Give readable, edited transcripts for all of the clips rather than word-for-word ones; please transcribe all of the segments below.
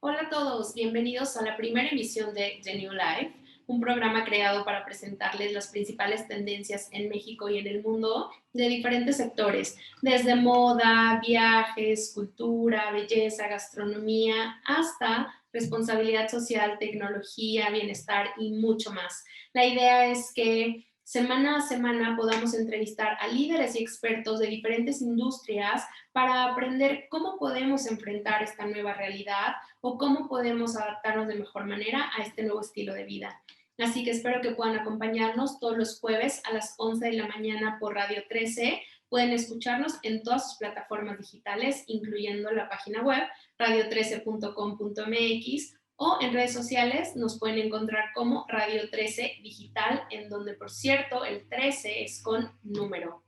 Hola a todos, bienvenidos a la primera emisión de The New Life, un programa creado para presentarles las principales tendencias en México y en el mundo de diferentes sectores, desde moda, viajes, cultura, belleza, gastronomía, hasta responsabilidad social, tecnología, bienestar y mucho más. La idea es que semana a semana podamos entrevistar a líderes y expertos de diferentes industrias para aprender cómo podemos enfrentar esta nueva realidad o cómo podemos adaptarnos de mejor manera a este nuevo estilo de vida. Así que espero que puedan acompañarnos todos los jueves a las 11 de la mañana por Radio 13. Pueden escucharnos en todas sus plataformas digitales, incluyendo la página web radio13.com.mx o en redes sociales nos pueden encontrar como Radio 13 Digital, en donde, por cierto, el 13 es con número.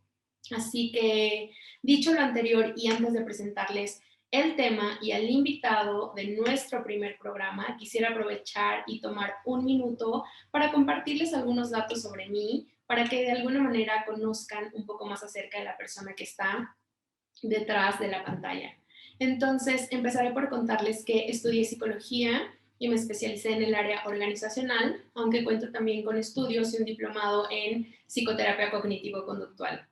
Así que, dicho lo anterior y antes de presentarles el tema y al invitado de nuestro primer programa, quisiera aprovechar y tomar un minuto para compartirles algunos datos sobre mí, para que de alguna manera conozcan un poco más acerca de la persona que está detrás de la pantalla. Entonces, empezaré por contarles que estudié psicología y me especialicé en el área organizacional, aunque cuento también con estudios y un diplomado en psicoterapia cognitivo-conductual.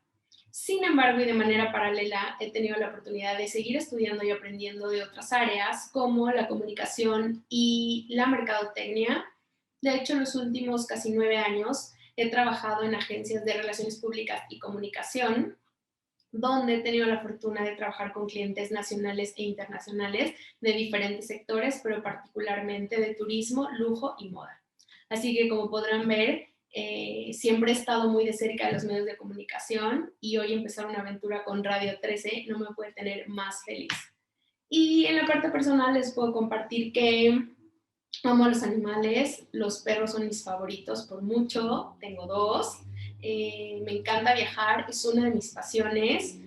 Sin embargo, y de manera paralela, he tenido la oportunidad de seguir estudiando y aprendiendo de otras áreas como la comunicación y la mercadotecnia. De hecho, en los últimos casi 9 años he trabajado en agencias de relaciones públicas y comunicación, donde he tenido la fortuna de trabajar con clientes nacionales e internacionales de diferentes sectores, pero particularmente de turismo, lujo y moda. Así que como podrán ver, siempre he estado muy de cerca de los medios de comunicación y hoy empezar una aventura con Radio 13 no me puede tener más feliz. Y en la parte personal les puedo compartir que amo a los animales, los perros son mis favoritos por mucho, tengo dos. Me encanta viajar, es una de mis pasiones.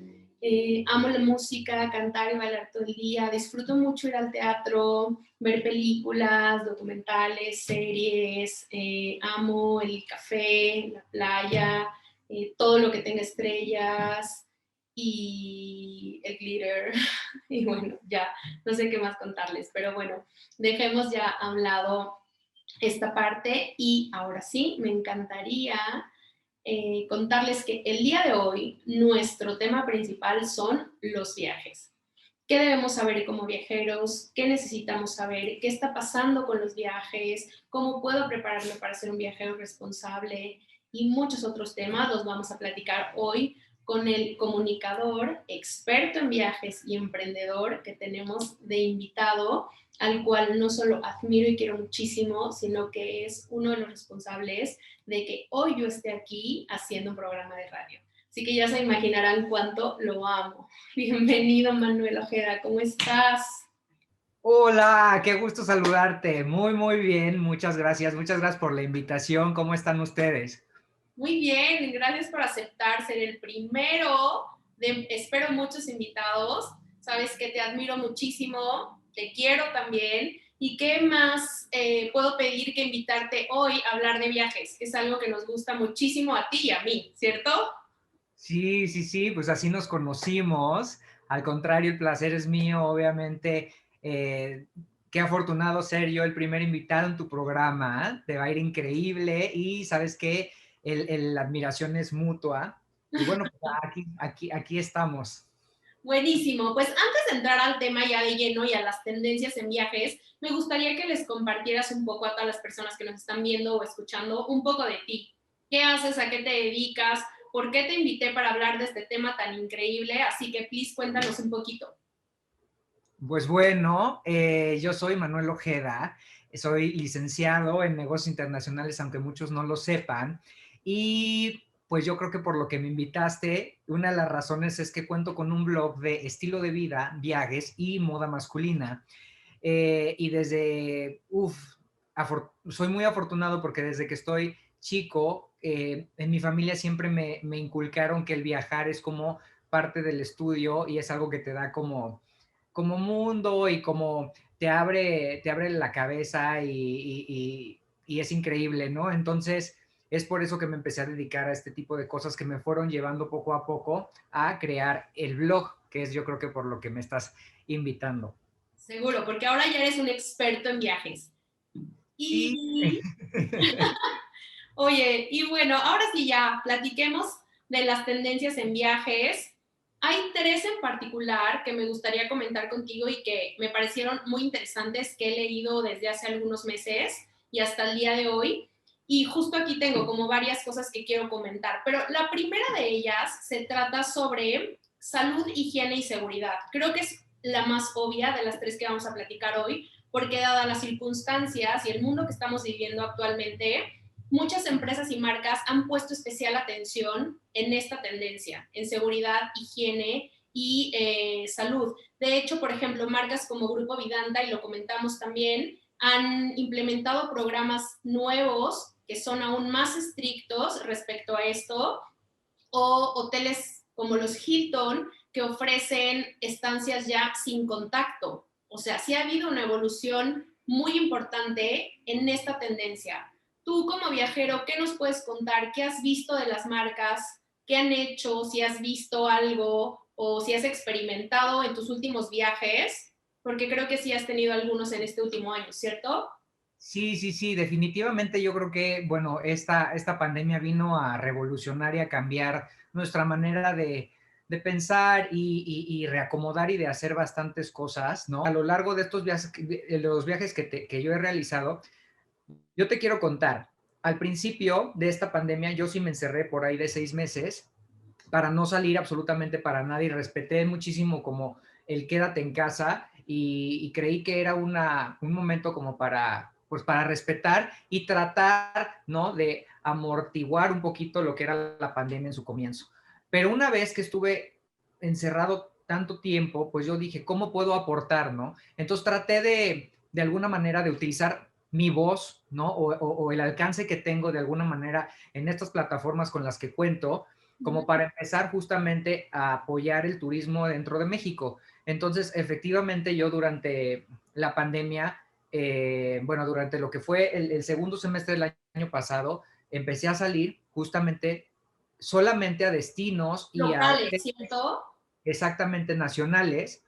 Amo la música, cantar y bailar todo el día, disfruto mucho ir al teatro, ver películas, documentales, series, amo el café, la playa, todo lo que tenga estrellas y el glitter. Y bueno, ya no sé qué más contarles, pero bueno, dejemos ya a un lado esta parte y ahora sí, me encantaría contarles que el día de hoy nuestro tema principal son los viajes. ¿Qué debemos saber como viajeros? ¿Qué necesitamos saber? ¿Qué está pasando con los viajes? ¿Cómo puedo prepararme para ser un viajero responsable? Y muchos otros temas los vamos a platicar hoy con el comunicador, experto en viajes y emprendedor que tenemos de invitado, al cual no solo admiro y quiero muchísimo, sino que es uno de los responsables de que hoy yo esté aquí haciendo un programa de radio. Así que ya se imaginarán cuánto lo amo. Bienvenido, Manuel Ojeda, ¿cómo estás? Hola, qué gusto saludarte. Muy bien. Muchas gracias por la invitación. ¿Cómo están ustedes? Muy bien, gracias por aceptar ser el primero de, espero, muchos invitados. Sabes que te admiro muchísimo, te quiero también. ¿Y qué más puedo pedir que invitarte hoy a hablar de viajes? Es algo que nos gusta muchísimo a ti y a mí, ¿cierto? Sí, pues así nos conocimos. Al contrario, el placer es mío, obviamente. eh, Qué afortunado ser yo el primer invitado en tu programa. ¿Eh? Te va a ir increíble y sabes que la admiración es mutua. Y bueno, pues aquí estamos. Buenísimo. Pues antes de entrar al tema ya de lleno y a las tendencias en viajes, me gustaría que les compartieras un poco a todas las personas que nos están viendo o escuchando un poco de ti. ¿Qué haces? ¿A qué te dedicas? ¿Por qué te invité para hablar de este tema tan increíble? Así que, please, cuéntanos un poquito. Pues bueno, yo soy Manuel Ojeda, soy licenciado en negocios internacionales, aunque muchos no lo sepan, y pues yo creo que por lo que me invitaste, una de las razones es que cuento con un blog de estilo de vida, viajes y moda masculina. Y desde, soy muy afortunado porque desde que estoy chico, en mi familia siempre me inculcaron que el viajar es como parte del estudio y es algo que te da como mundo y como te abre la cabeza y es increíble, ¿no? Entonces, es por eso que me empecé a dedicar a este tipo de cosas que me fueron llevando poco a poco a crear el blog, que es yo creo que por lo que me estás invitando. Seguro, porque ahora ya eres un experto en viajes. Sí. Y, oye, y bueno, ahora sí ya platiquemos de las tendencias en viajes. Hay tres en particular que me gustaría comentar contigo y que me parecieron muy interesantes, que he leído desde hace algunos meses y hasta el día de hoy. Y justo aquí tengo como varias cosas que quiero comentar, pero la primera de ellas se trata sobre salud, higiene y seguridad. Creo que es la más obvia de las tres que vamos a platicar hoy, porque dadas las circunstancias y el mundo que estamos viviendo actualmente, muchas empresas y marcas han puesto especial atención en esta tendencia, en seguridad, higiene y salud. De hecho, por ejemplo, marcas como Grupo Vidanta, y lo comentamos también, han implementado programas nuevos que son aún más estrictos respecto a esto, o hoteles como los Hilton, que ofrecen estancias ya sin contacto. O sea, sí ha habido una evolución muy importante en esta tendencia. Tú como viajero, ¿qué nos puedes contar? ¿Qué has visto de las marcas? ¿Qué han hecho? Si has visto algo o si has experimentado en tus últimos viajes, porque creo que sí has tenido algunos en este último año, ¿cierto? Sí, sí, sí, definitivamente yo creo que, bueno, esta pandemia vino a revolucionar y a cambiar nuestra manera de pensar y reacomodar y de hacer bastantes cosas, ¿no? A lo largo de estos viajes, de los viajes que yo he realizado, yo te quiero contar, al principio de esta pandemia yo sí me encerré por ahí de 6 meses para no salir absolutamente para nada y respeté muchísimo como el quédate en casa y creí que era un momento como para, pues para respetar y tratar, ¿no? De amortiguar un poquito lo que era la pandemia en su comienzo. Pero una vez que estuve encerrado tanto tiempo, pues yo dije, ¿cómo puedo aportar, no? Entonces traté de alguna manera de utilizar mi voz, ¿no? O el alcance que tengo de alguna manera en estas plataformas con las que cuento, como para empezar justamente a apoyar el turismo dentro de México. Entonces, efectivamente, yo durante la pandemia, bueno, durante lo que fue el segundo semestre del año pasado, empecé a salir justamente solamente a destinos y a Locales, hoteles ¿cierto? exactamente nacionales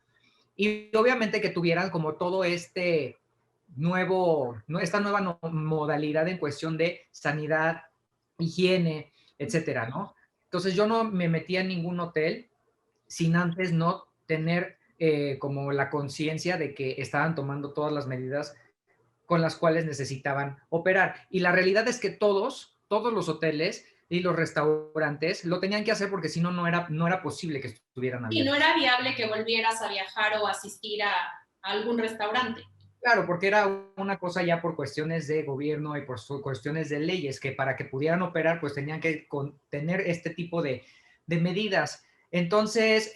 y obviamente que tuvieran como todo este esta nueva modalidad en cuestión de sanidad, higiene, etcétera, ¿no? Entonces yo no me metía en ningún hotel sin antes no tener como la conciencia de que estaban tomando todas las medidas con las cuales necesitaban operar. Y la realidad es que todos los hoteles y los restaurantes lo tenían que hacer porque si no, no era posible que estuvieran Y no abiertos. era viable que volvieras a viajar o asistir a algún restaurante. Claro, porque era una cosa ya por cuestiones de gobierno y por cuestiones de leyes, que para que pudieran operar, pues tenían que tener este tipo de medidas. Entonces,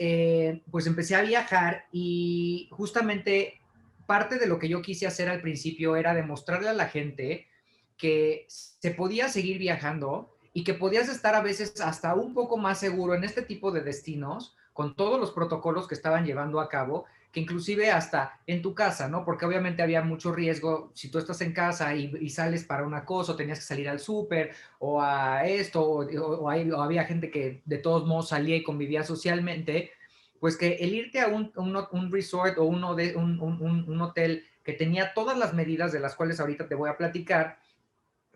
pues empecé a viajar y justamente parte de lo que yo quise hacer al principio era demostrarle a la gente que se podía seguir viajando y que podías estar a veces hasta un poco más seguro en este tipo de destinos con todos los protocolos que estaban llevando a cabo que inclusive hasta en tu casa, ¿no? Porque obviamente había mucho riesgo si tú estás en casa y sales para una cosa, o tenías que salir al súper o a esto, o había gente que de todos modos salía y convivía socialmente, pues que el irte a un resort o un hotel que tenía todas las medidas de las cuales ahorita te voy a platicar,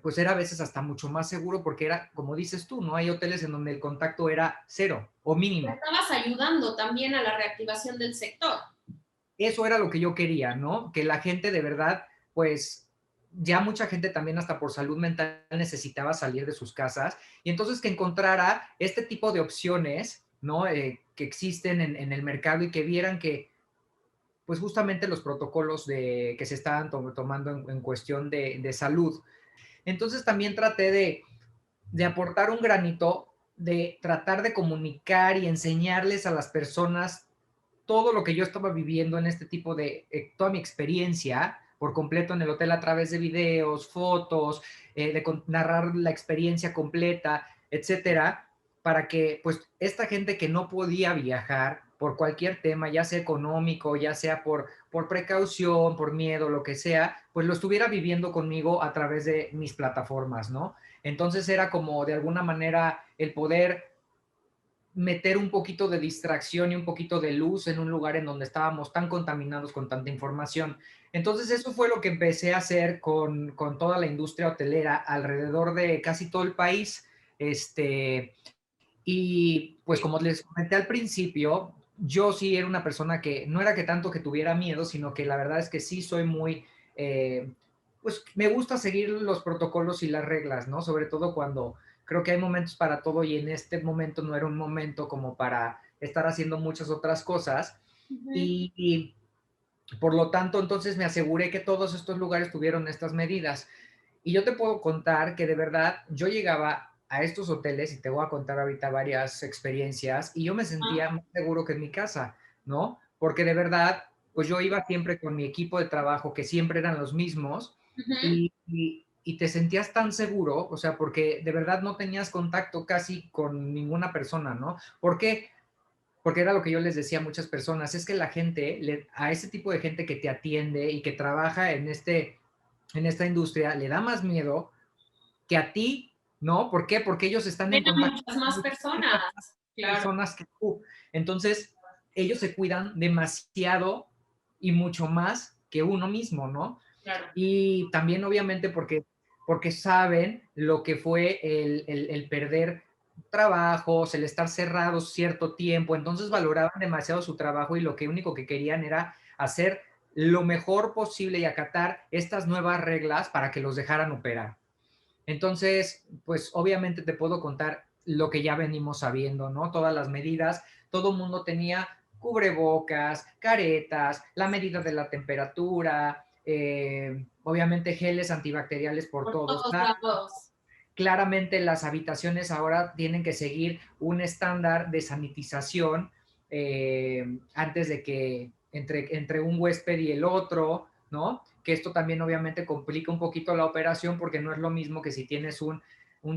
pues era a veces hasta mucho más seguro porque era, como dices tú, ¿no? Hay hoteles en donde el contacto era cero o mínimo. Estabas ayudando también a la reactivación del sector. Eso era lo que yo quería, ¿no? Que la gente de verdad, pues ya mucha gente también hasta por salud mental necesitaba salir de sus casas y entonces que encontrara este tipo de opciones, ¿no? Que existen en el mercado y que vieran que, pues justamente los protocolos que se estaban tomando en cuestión de salud. Entonces también traté de aportar un granito, de tratar de comunicar y enseñarles a las personas todo lo que yo estaba viviendo en este tipo toda mi experiencia por completo en el hotel a través de videos, fotos, narrar la experiencia completa, etcétera, para que pues esta gente que no podía viajar por cualquier tema, ya sea económico, ya sea por precaución, por miedo, lo que sea, pues lo estuviera viviendo conmigo a través de mis plataformas, ¿no? Entonces era como de alguna manera el poder meter un poquito de distracción y un poquito de luz en un lugar en donde estábamos tan contaminados con tanta información. Entonces eso fue lo que empecé a hacer con toda la industria hotelera alrededor de casi todo el país. Y pues como les comenté al principio, yo sí era una persona que no era que tanto que tuviera miedo, sino que la verdad es que sí soy muy, pues me gusta seguir los protocolos y las reglas, ¿no? Sobre todo cuando creo que hay momentos para todo y en este momento no era un momento como para estar haciendo muchas otras cosas. Ujú. Y por lo tanto, entonces me aseguré que todos estos lugares tuvieron estas medidas. Y yo te puedo contar que de verdad yo llegaba a estos hoteles y te voy a contar ahorita varias experiencias y yo me Ah, sentía más seguro que en mi casa, ¿no? Porque de verdad, pues yo iba siempre con mi equipo de trabajo, que siempre eran los mismos, ujú. y te sentías tan seguro, o sea, porque de verdad no tenías contacto casi con ninguna persona, ¿no? ¿Por qué? Porque era lo que yo les decía a muchas personas, es que la gente, a ese tipo de gente que te atiende y que trabaja en esta industria, le da más miedo que a ti, ¿no? ¿Por qué? Porque ellos están en Ven a contacto muchas con más muchísimas personas, más claro, personas que tú. Entonces, ellos se cuidan demasiado y mucho más que uno mismo, ¿no? claro. Y también obviamente porque saben lo que fue el perder trabajos, el estar cerrados cierto tiempo, entonces valoraban demasiado su trabajo y lo que único que querían era hacer lo mejor posible y acatar estas nuevas reglas para que los dejaran operar. Entonces, pues obviamente te puedo contar lo que ya venimos sabiendo, ¿no? Todas las medidas, todo el mundo tenía cubrebocas, caretas, la medida de la temperatura, obviamente geles antibacteriales por Por todos todos lados. lados. Claramente las habitaciones ahora tienen que seguir un estándar de sanitización antes de que entre un huésped y el otro, ¿no? Que esto también obviamente complica un poquito la operación porque no es lo mismo que si tienes un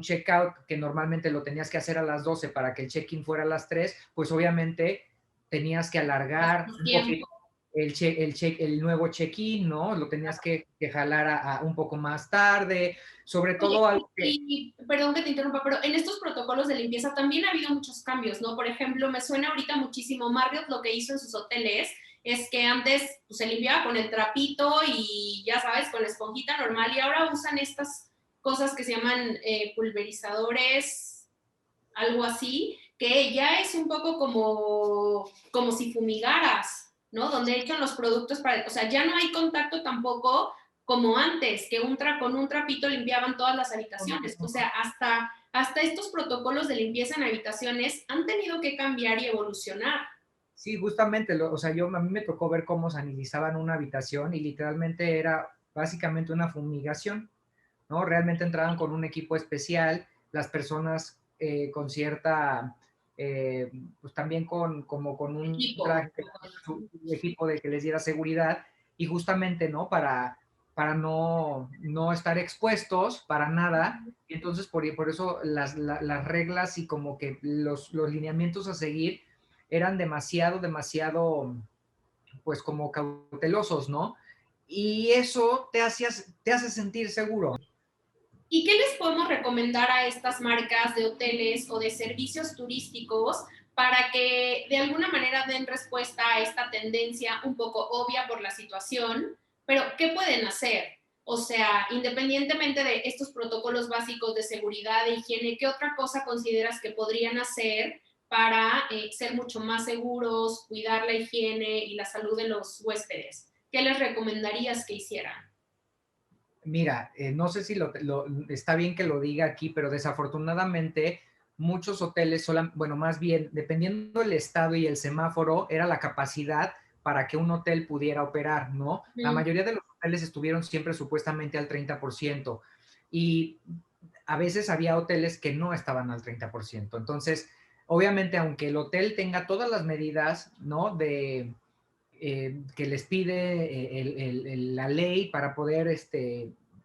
checkout que normalmente lo tenías que hacer a las 12 para que el check-in fuera a las 3, pues obviamente tenías que alargar Bastante un tiempo. poquito el nuevo check-in, ¿no? Lo tenías que jalar a un poco más tarde, sobre Oye, todo algo que... perdón que te interrumpa, pero en estos protocolos de limpieza también ha habido muchos cambios, ¿no? Por ejemplo, me suena ahorita muchísimo Marriott lo que hizo en sus hoteles es que antes pues, se limpiaba con el trapito y ya sabes, con la esponjita normal y ahora usan estas cosas que se llaman pulverizadores, algo así, que ya es un poco como si fumigaras, ¿no? Donde echan los productos para, o sea, ya no hay contacto tampoco como antes, que con un trapito limpiaban todas las habitaciones. O sea, hasta estos protocolos de limpieza en habitaciones han tenido que cambiar y evolucionar. Sí, justamente, o sea, a mí me tocó ver cómo sanitizaban una habitación y literalmente era básicamente una fumigación, ¿no? Realmente entraban con un equipo especial, las personas con cierta, pues también como con un Equipo. traje, su equipo de que les diera seguridad y justamente, ¿no? Para no estar expuestos para nada. Y entonces, por eso las reglas y como que los lineamientos a seguir eran demasiado, pues como cautelosos, ¿no? Y eso te hace sentir seguro. ¿Y qué les podemos recomendar a estas marcas de hoteles o de servicios turísticos para que de alguna manera den respuesta a esta tendencia un poco obvia por la situación? Pero, ¿qué pueden hacer? O sea, independientemente de estos protocolos básicos de seguridad e higiene, ¿qué otra cosa consideras que podrían hacer para ser mucho más seguros, cuidar la higiene y la salud de los huéspedes? ¿Qué les recomendarías que hicieran? Mira, no sé si está bien que lo diga aquí, pero desafortunadamente muchos hoteles, bueno, más bien, dependiendo del estado y el semáforo, era la capacidad para que un hotel pudiera operar, ¿no? La Mm, mayoría de los hoteles estuvieron siempre supuestamente al 30% y a veces había hoteles que no estaban al 30%. Entonces, obviamente, aunque el hotel tenga todas las medidas, ¿no? Que les pide la ley para poder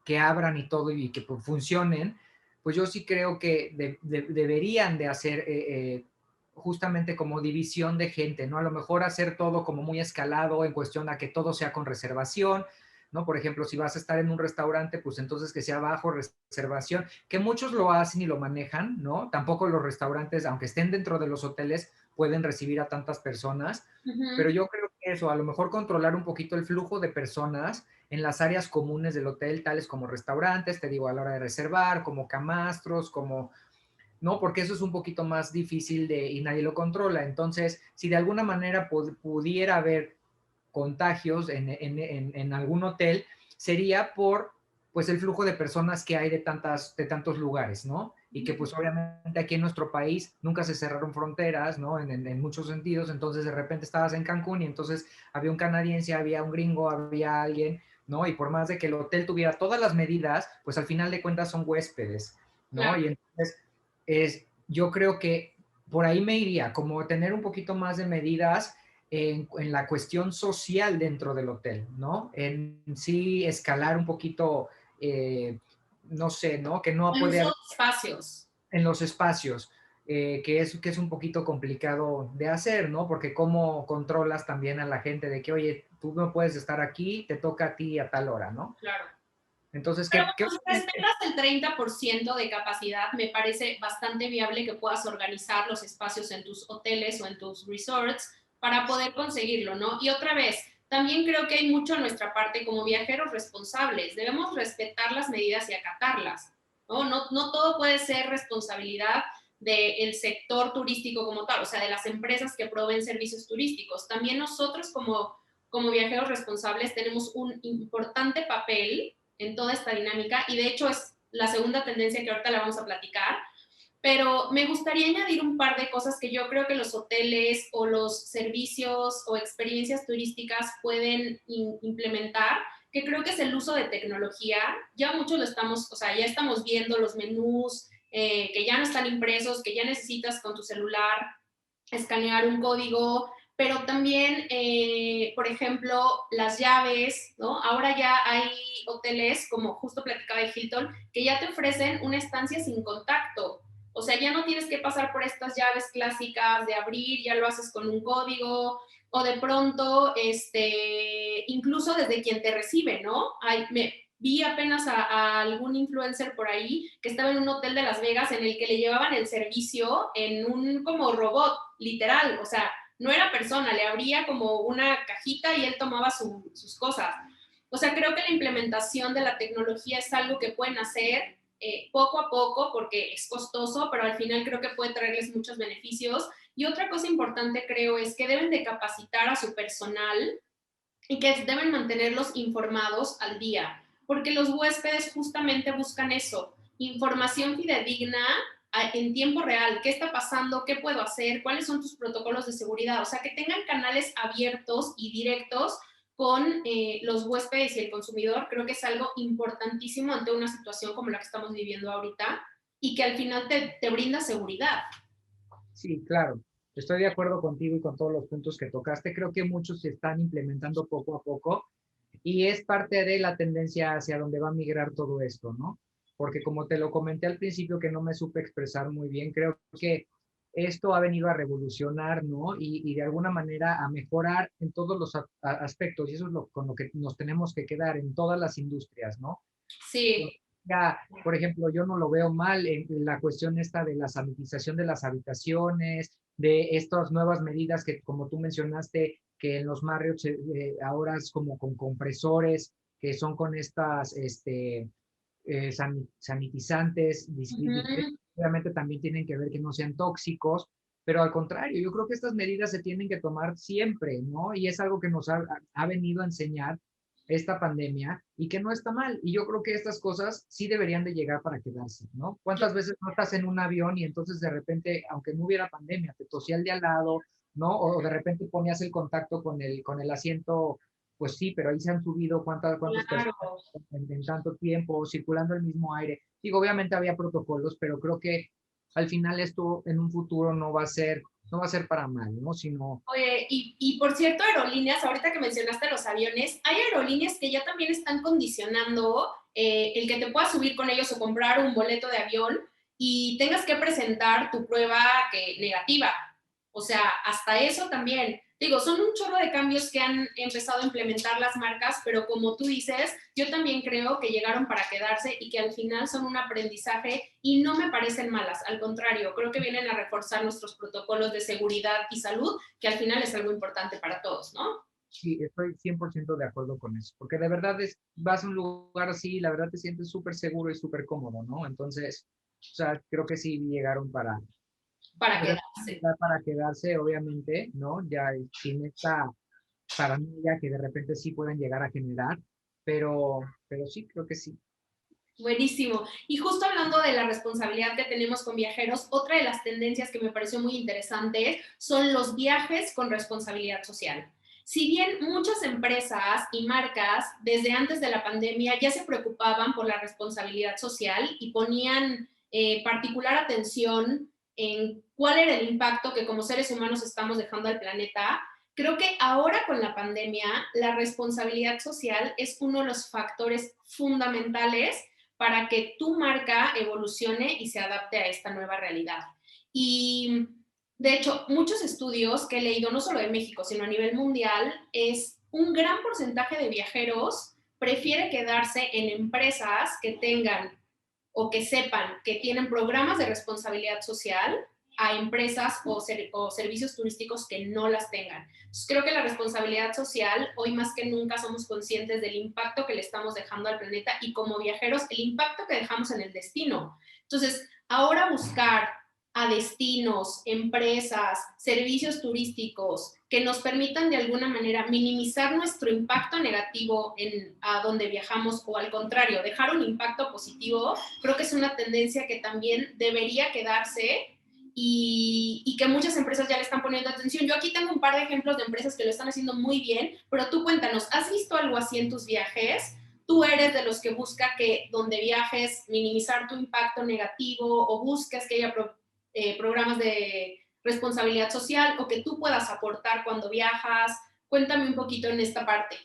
que abran y todo y que funcionen, pues yo sí creo que deberían de hacer justamente como división de gente, ¿no? A lo mejor hacer todo como muy escalado en cuestión a que todo sea con reservación, ¿no? Por ejemplo, si vas a estar en un restaurante, pues entonces que sea bajo reservación, que muchos lo hacen y lo manejan, ¿no? Tampoco los restaurantes, aunque estén dentro de los hoteles, pueden recibir a tantas personas, pero yo creo que eso, a lo mejor controlar un poquito el flujo de personas en las áreas comunes del hotel, tales como restaurantes, te digo, a la hora de reservar, como camastros, como ¿no? Porque eso es un poquito más difícil y nadie lo controla. Entonces, si de alguna manera pudiera haber contagios en algún hotel, sería por pues el flujo de personas que hay de tantos lugares, ¿no? Y que pues obviamente aquí en nuestro país nunca se cerraron fronteras, ¿no? En muchos sentidos, entonces de repente estabas en Cancún y entonces había un canadiense, había un gringo, había alguien, ¿no? Y por más de que el hotel tuviera todas las medidas, pues al final de cuentas son huéspedes, ¿no? Claro. Y entonces yo creo que por ahí me iría, como tener un poquito más de medidas en la cuestión social dentro del hotel, ¿no? En sí escalar un poquito, no sé, ¿no? Que no El puede uso haber de espacios. en los espacios, que es un poquito complicado de hacer, ¿no? Porque cómo controlas también a la gente de que, oye, tú no puedes estar aquí, te toca a ti a tal hora, ¿no? Claro. Entonces, Pero ¿qué bueno, si respetas el 30% de capacidad, me parece bastante viable que puedas organizar los espacios en tus hoteles o en tus resorts para poder conseguirlo, ¿no? Y otra vez, también creo que hay mucho en nuestra parte como viajeros responsables. Debemos respetar las medidas y acatarlas, ¿no? No todo puede ser responsabilidad del sector turístico como tal, o sea, de las empresas que proveen servicios turísticos. También nosotros como viajeros responsables tenemos un importante papel en toda esta dinámica y de hecho es la segunda tendencia que ahorita la vamos a platicar, pero me gustaría añadir un par de cosas que yo creo que los hoteles o los servicios o experiencias turísticas pueden implementar, que creo que es el uso de tecnología. Ya muchos lo estamos, o sea, ya estamos viendo los menús que ya no están impresos, que ya necesitas con tu celular escanear un código, pero también, por ejemplo, las llaves, ¿no? Ahora ya hay hoteles, como justo platicaba de Hilton, que ya te ofrecen una estancia sin contacto. O sea, ya no tienes que pasar por estas llaves clásicas de abrir, ya lo haces con un código, o de pronto, incluso desde quien te recibe, ¿no? Vi apenas a algún influencer por ahí que estaba en un hotel de Las Vegas en el que le llevaban el servicio en un como robot, literal, o sea, no era persona, le abría como una cajita y él tomaba sus cosas. O sea, creo que la implementación de la tecnología es algo que pueden hacer poco a poco porque es costoso, pero al final creo que puede traerles muchos beneficios. Y otra cosa importante creo es que deben de capacitar a su personal y que deben mantenerlos informados al día, porque los huéspedes justamente buscan eso, información fidedigna en tiempo real, qué está pasando, qué puedo hacer, cuáles son tus protocolos de seguridad, o sea, que tengan canales abiertos y directos con los huéspedes y el consumidor, creo que es algo importantísimo ante una situación como la que estamos viviendo ahorita y que al final te brinda seguridad. Sí, claro. Estoy de acuerdo contigo y con todos los puntos que tocaste. Creo que muchos se están implementando poco a poco y es parte de la tendencia hacia donde va a migrar todo esto, ¿no? Porque como te lo comenté al principio que no me supe expresar muy bien, creo que esto ha venido a revolucionar, ¿no? Y de alguna manera a mejorar en todos los aspectos y eso es con lo que nos tenemos que quedar en todas las industrias, ¿no? Sí. Ya, por ejemplo, yo no lo veo mal en la cuestión esta de la sanitización de las habitaciones, de estas nuevas medidas que, como tú mencionaste, que en los Marriott ahora es como con compresores, que son con estas sanitizantes, Uh-huh. obviamente también tienen que ver que no sean tóxicos, pero al contrario, yo creo que estas medidas se tienen que tomar siempre, ¿no? Y es algo que nos ha venido a enseñar esta pandemia y que no está mal. Y yo creo que estas cosas sí deberían de llegar para quedarse, ¿no? ¿Cuántas veces no estás en un avión y entonces de repente, aunque no hubiera pandemia, te tosía el de al lado, ¿no? O de repente ponías el contacto con el asiento, pues sí, pero ahí se han subido cuántas personas Claro. en tanto tiempo, circulando el mismo aire. Digo, obviamente había protocolos, pero creo que al final esto en un futuro no va a ser para mal, ¿no? Sino, Oye, y por cierto, aerolíneas, ahorita que mencionaste los aviones, hay aerolíneas que ya también están condicionando el que te puedas subir con ellos o comprar un boleto de avión y tengas que presentar tu prueba negativa. O sea, hasta eso también. Digo, son un chorro de cambios que han empezado a implementar las marcas, pero como tú dices, yo también creo que llegaron para quedarse y que al final son un aprendizaje y no me parecen malas. Al contrario, creo que vienen a reforzar nuestros protocolos de seguridad y salud, que al final es algo importante para todos, ¿no? Sí, estoy 100% de acuerdo con eso, porque de verdad vas a un lugar así y la verdad te sientes súper seguro y súper cómodo, ¿no? Entonces, o sea, creo que sí llegaron Para pero quedarse. para quedarse, obviamente, ¿no? Ya sin esta paranoia que de repente sí pueden llegar a generar, pero sí, creo que sí. Buenísimo. Y justo hablando de la responsabilidad que tenemos con viajeros, otra de las tendencias que me pareció muy interesante son los viajes con responsabilidad social. Si bien muchas empresas y marcas desde antes de la pandemia ya se preocupaban por la responsabilidad social y ponían particular atención en cuál era el impacto que como seres humanos estamos dejando al planeta, creo que ahora con la pandemia la responsabilidad social es uno de los factores fundamentales para que tu marca evolucione y se adapte a esta nueva realidad. Y de hecho, muchos estudios que he leído, no solo de México, sino a nivel mundial, es un gran porcentaje de viajeros prefiere quedarse en empresas que tengan o que sepan que tienen programas de responsabilidad social a empresas o servicios turísticos que no las tengan. Entonces, creo que la responsabilidad social, hoy más que nunca somos conscientes del impacto que le estamos dejando al planeta y como viajeros, el impacto que dejamos en el destino. Entonces, ahora buscar a destinos, empresas, servicios turísticos que nos permitan de alguna manera minimizar nuestro impacto negativo a donde viajamos o al contrario, dejar un impacto positivo, creo que es una tendencia que también debería quedarse y que muchas empresas ya le están poniendo atención. Yo aquí tengo un par de ejemplos de empresas que lo están haciendo muy bien, pero tú cuéntanos, ¿has visto algo así en tus viajes? Tú eres de los que busca que donde viajes minimizar tu impacto negativo o buscas que haya programas de responsabilidad social o que tú puedas aportar cuando viajas. Cuéntame un poquito en esta parte.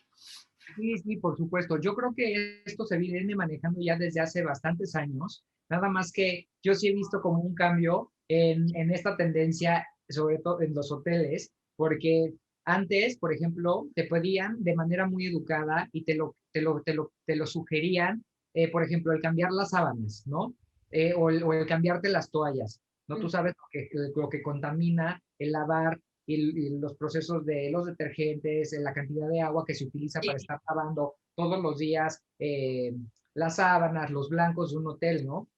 Sí, sí, por supuesto. Yo creo que esto se viene manejando ya desde hace bastantes años, nada más que yo sí he visto como un cambio en esta tendencia, sobre todo en los hoteles, porque antes, por ejemplo, te pedían de manera muy educada y te lo sugerían, por ejemplo, el cambiar las sábanas, ¿no? O el cambiarte las toallas, ¿no? Tú sabes lo que contamina el lavar y los procesos de los detergentes, la cantidad de agua que se utiliza para Sí. estar lavando todos los días las sábanas, los blancos de un hotel, ¿no?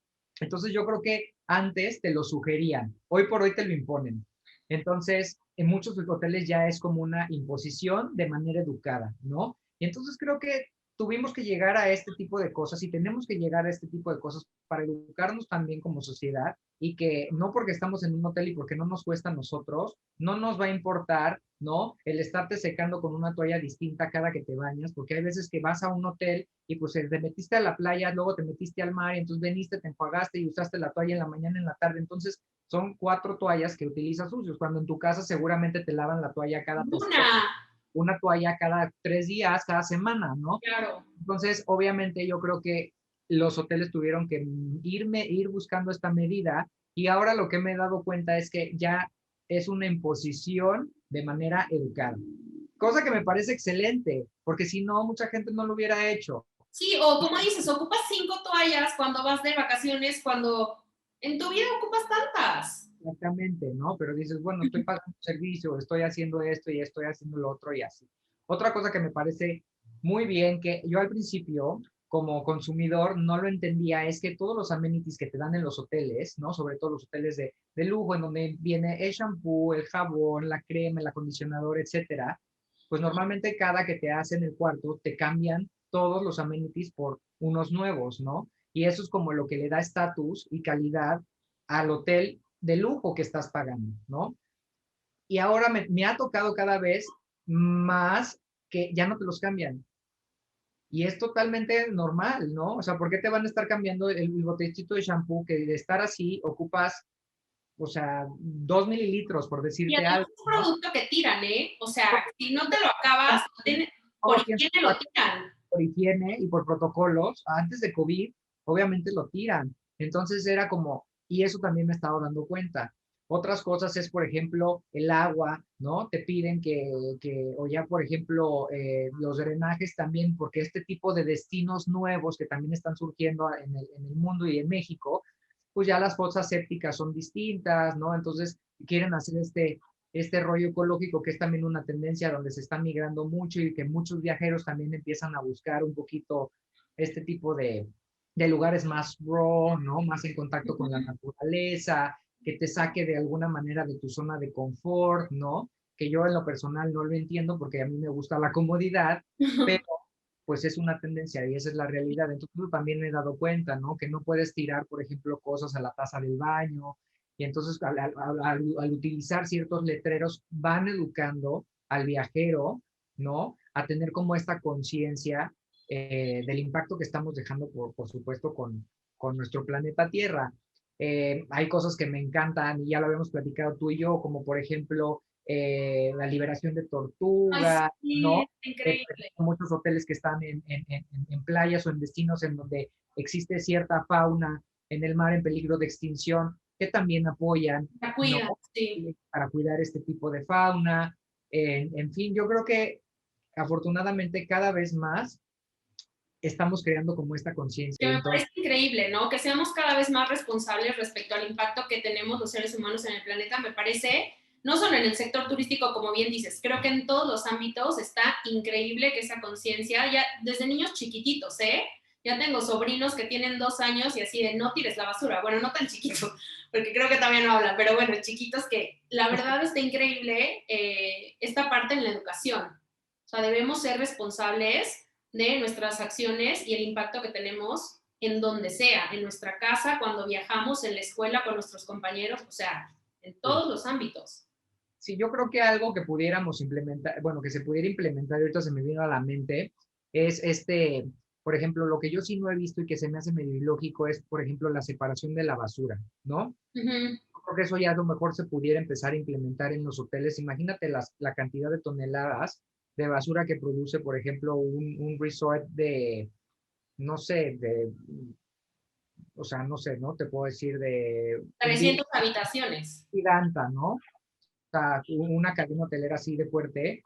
Entonces yo creo que antes te lo sugerían, hoy por hoy te lo imponen. Entonces, en muchos hoteles ya es como una imposición de manera educada, ¿no? Y entonces creo que tuvimos que llegar a este tipo de cosas y tenemos que llegar a este tipo de cosas para educarnos también como sociedad y que no porque estamos en un hotel y porque no nos cuesta a nosotros, no nos va a importar, ¿no? El estarte secando con una toalla distinta cada que te bañas, porque hay veces que vas a un hotel y pues te metiste a la playa, luego te metiste al mar y entonces veniste, te enjuagaste y usaste la toalla en la mañana, en la tarde, entonces son 4 toallas que utilizas sucios, cuando en tu casa seguramente te lavan la toalla cada 3 horas, Una, una toalla cada 3 días, cada semana, ¿no? claro. Entonces, obviamente yo creo que los hoteles tuvieron que ir buscando esta medida y ahora lo que me he dado cuenta es que ya es una imposición de manera educada. Cosa que me parece excelente, porque si no, mucha gente no lo hubiera hecho. Sí, o como dices, ocupas 5 toallas cuando vas de vacaciones, cuando en tu vida ocupas tantas. Exactamente, ¿no? Pero dices, bueno, estoy pagando un servicio, estoy haciendo esto y estoy haciendo lo otro y así. Otra cosa que me parece muy bien, que yo al principio, como consumidor, no lo entendía, es que todos los amenities que te dan en los hoteles, ¿no? Sobre todo los hoteles de lujo, en donde viene el shampoo, el jabón, la crema, el acondicionador, etcétera, pues normalmente cada que te hacen el cuarto, te cambian todos los amenities por unos nuevos, ¿no? Y eso es como lo que le da estatus y calidad al hotel de lujo que estás pagando, ¿no? Y ahora me ha tocado cada vez más que ya no te los cambian. Y es totalmente normal, ¿no? O sea, ¿por qué te van a estar cambiando el botecito de shampoo que de estar así ocupas, o sea, 2 mililitros, por Y decirte además algo, es un ¿no? producto que tiran, ¿eh? O sea, si no te lo acabas, No por lo pienso higiene lo tiran. por higiene y por protocolos, antes de COVID, obviamente lo tiran. Entonces era como, y eso también me estaba dando cuenta. Otras cosas es, por ejemplo, el agua, ¿no? Te piden o ya, por ejemplo, los drenajes también, porque este tipo de destinos nuevos que también están surgiendo en el mundo y en México, pues ya las fosas sépticas son distintas, ¿no? Entonces quieren hacer este rollo ecológico, que es también una tendencia donde se está migrando mucho y que muchos viajeros también empiezan a buscar un poquito este tipo de lugares más raw, ¿no? Más en contacto con la naturaleza, que te saque de alguna manera de tu zona de confort, ¿no? Que yo en lo personal no lo entiendo porque a mí me gusta la comodidad, pero pues es una tendencia y esa es la realidad. Entonces yo también me he dado cuenta, ¿no? Que no puedes tirar, por ejemplo, cosas a la taza del baño. Y entonces al utilizar ciertos letreros van educando al viajero, ¿no? A tener como esta conciencia del impacto que estamos dejando, por supuesto, con nuestro planeta Tierra. Hay cosas que me encantan y ya lo habíamos platicado tú y yo, como por ejemplo la liberación de Ay, tortugas, sí, ¿no? es increíble. Muchos hoteles que están en playas o en destinos en donde existe cierta fauna en el mar en peligro de extinción, que también apoyan, La ¿no? cuidan, sí. Para cuidar este tipo de fauna. En fin, yo creo que afortunadamente cada vez más estamos creando como esta conciencia. Que Y me entonces, parece increíble, ¿no? Que seamos cada vez más responsables respecto al impacto que tenemos los seres humanos en el planeta, me parece, no solo en el sector turístico, como bien dices, creo que en todos los ámbitos está increíble que esa conciencia, ya desde niños chiquititos, ¿eh? Ya tengo sobrinos que tienen 2 años y así de no tires la basura. Bueno, no tan chiquitos, porque creo que todavía no hablan, pero bueno, chiquitos que la verdad está increíble esta parte en la educación. O sea, debemos ser responsables de nuestras acciones y el impacto que tenemos en donde sea, en nuestra casa, cuando viajamos, en la escuela con nuestros compañeros, o sea, en todos los ámbitos. sí, yo creo que algo que pudiéramos implementar, bueno, que se pudiera implementar, ahorita se me vino a la mente, es por ejemplo, lo que yo sí no he visto y que se me hace medio ilógico es, por ejemplo, la separación de la basura, ¿no? Uh -huh. Yo creo que eso ya a lo mejor se pudiera empezar a implementar en los hoteles. Imagínate la cantidad de toneladas de basura que produce, por ejemplo, un resort no sé, o sea, no sé, ¿no? Te puedo decir de un 300 habitaciones. Vidanta, ¿no? O sea, una cadena hotelera así de fuerte,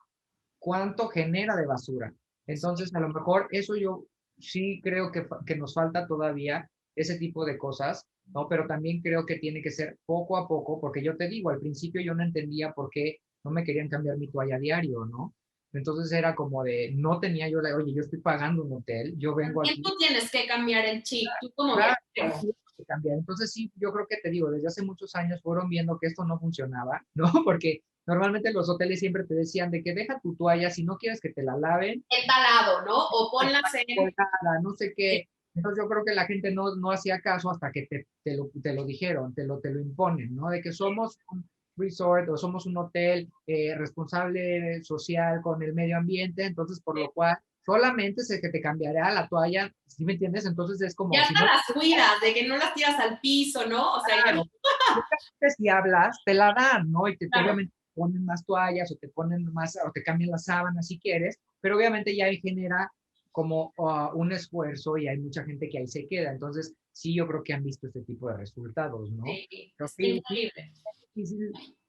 ¿cuánto genera de basura? Entonces, a lo mejor eso yo sí creo que nos falta todavía ese tipo de cosas, ¿no? Pero también creo que tiene que ser poco a poco, porque yo te digo, al principio yo no entendía por qué no me querían cambiar mi toalla diario, ¿no? Entonces era como de, no tenía yo oye, yo estoy pagando un hotel, yo vengo También aquí, tú tienes que cambiar el chip, tú como claro, viajero. que cambiar. Entonces sí, yo creo que te digo, desde hace muchos años fueron viendo que esto no funcionaba, ¿no? Porque normalmente los hoteles siempre te decían de que deja tu toalla, si no quieres que te la laven, El talado, ¿no? O ponlas en... colgada, no sé qué. Entonces yo creo que la gente no hacía caso hasta que te lo dijeron, te lo imponen, ¿no? De que somos un resort o somos un hotel responsable social con el medio ambiente, entonces por lo cual solamente se que te cambiará la toalla, ¿sí me entiendes? Entonces es como, Ya si hasta no, las cuidas, de que no las tiras al piso, ¿no? O sea, ya no... claro, si hablas, te la dan, ¿no? Y Claro, obviamente te ponen más toallas o te ponen más, o te cambian las sábanas si quieres, pero obviamente ya ahí genera como un esfuerzo y hay mucha gente que ahí se queda. Entonces, sí, yo creo que han visto este tipo de resultados, ¿no? sí, Pero está sí, sí, increíble. sí, sí,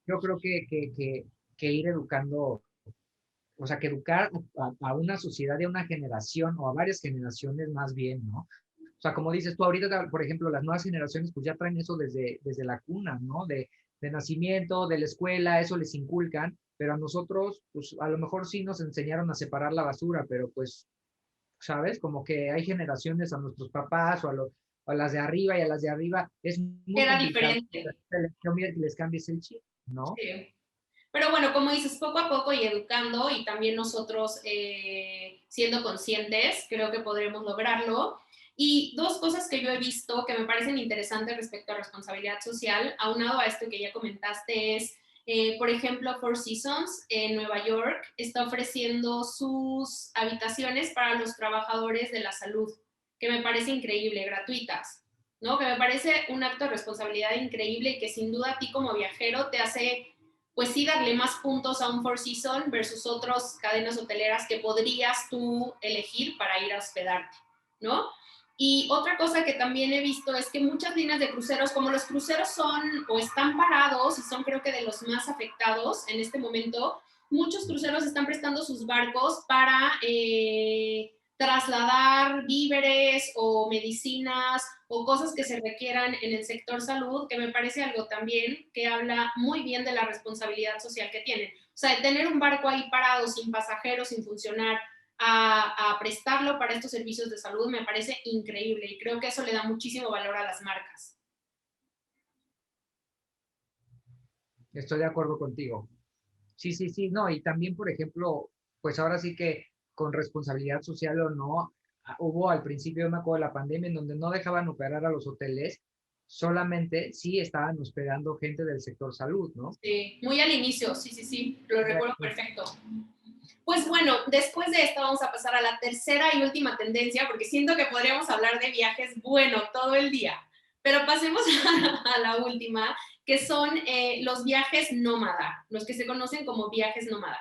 yo creo que ir educando, o sea, que educar a una sociedad de una generación o a varias generaciones más bien, ¿no? O sea, como dices tú, ahorita, por ejemplo, las nuevas generaciones pues ya traen eso desde la cuna, ¿no? De nacimiento, de la escuela, eso les inculcan, pero a nosotros, pues a lo mejor sí nos enseñaron a separar la basura, pero pues, ¿sabes? Como que hay generaciones a nuestros papás o a las de arriba y a las de arriba, es muy Era complicado diferente. que les cambies el chip, ¿no? Sí. Pero bueno, como dices, poco a poco y educando y también nosotros siendo conscientes, creo que podremos lograrlo. Y dos cosas que yo he visto que me parecen interesantes respecto a responsabilidad social, aunado a esto que ya comentaste, es, por ejemplo, Four Seasons en Nueva York está ofreciendo sus habitaciones para los trabajadores de la salud, que me parece increíble, gratuitas, ¿no? Que me parece un acto de responsabilidad increíble y que sin duda a ti como viajero te hace pues sí darle más puntos a un Four Seasons versus otras cadenas hoteleras que podrías tú elegir para ir a hospedarte, ¿no? Y otra cosa que también he visto es que muchas líneas de cruceros, como los cruceros son o están parados y son creo que de los más afectados en este momento, muchos cruceros están prestando sus barcos para trasladar víveres o medicinas o cosas que se requieran en el sector salud, que me parece algo también que habla muy bien de la responsabilidad social que tienen. O sea, de tener un barco ahí parado, sin pasajeros, sin funcionar, a prestarlo para estos servicios de salud, me parece increíble y creo que eso le da muchísimo valor a las marcas. Estoy de acuerdo contigo. Sí, sí, sí, no, y también, por ejemplo, pues ahora sí que con responsabilidad social o no, hubo al principio, yo me acuerdo de la pandemia, en donde no dejaban operar a los hoteles, solamente sí estaban hospedando gente del sector salud, ¿no? Sí, muy al inicio, sí, sí, sí, lo recuerdo Exacto. perfecto. Pues bueno, después de esto vamos a pasar a la tercera y última tendencia, porque siento que podríamos hablar de viajes, bueno, todo el día. Pero pasemos a la última, que son los viajes nómada, los que se conocen como viajes nómada.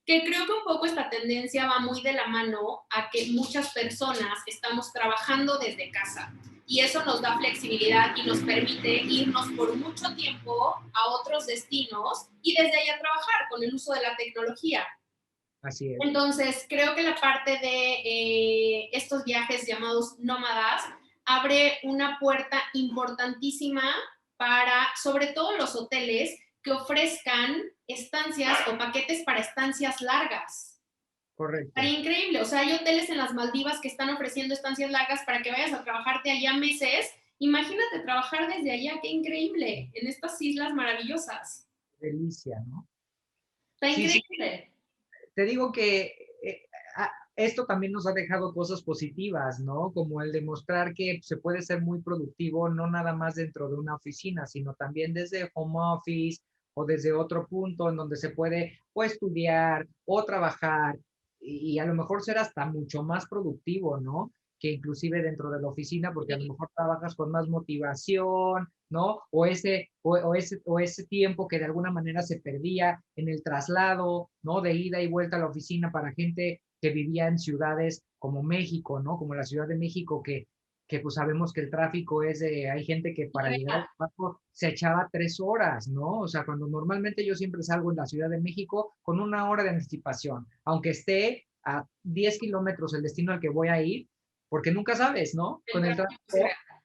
Que creo que un poco esta tendencia va muy de la mano a que muchas personas estamos trabajando desde casa y eso nos da flexibilidad y nos permite irnos por mucho tiempo a otros destinos y desde ahí a trabajar con el uso de la tecnología. Así es. Entonces, creo que la parte de estos viajes llamados nómadas abre una puerta importantísima para, sobre todo los hoteles, que ofrezcan estancias o paquetes para estancias largas. Correcto. Estaría increíble. O sea, hay hoteles en las Maldivas que están ofreciendo estancias largas para que vayas a trabajarte allá meses. Imagínate trabajar desde allá, qué increíble, en estas islas maravillosas. Delicia, ¿no? Está Sí, sí, increíble. te digo que esto también nos ha dejado cosas positivas, ¿no? Como el demostrar que se puede ser muy productivo, no nada más dentro de una oficina, sino también desde home office o desde otro punto en donde se puede o estudiar o trabajar y a lo mejor ser hasta mucho más productivo, ¿no? Que inclusive dentro de la oficina, porque a lo mejor trabajas con más motivación, ¿no? O ese tiempo que de alguna manera se perdía en el traslado, ¿no? De ida y vuelta a la oficina para gente que vivía en ciudades como México, ¿no? Como la Ciudad de México, que pues sabemos que el tráfico es de, hay gente que para llegar al trabajo se echaba 3 horas, ¿no? O sea, cuando normalmente yo siempre salgo en la Ciudad de México con 1 hora de anticipación, aunque esté a 10 kilómetros el destino al que voy a ir, porque nunca sabes, ¿no? El Con el tráfico es real. tráfico.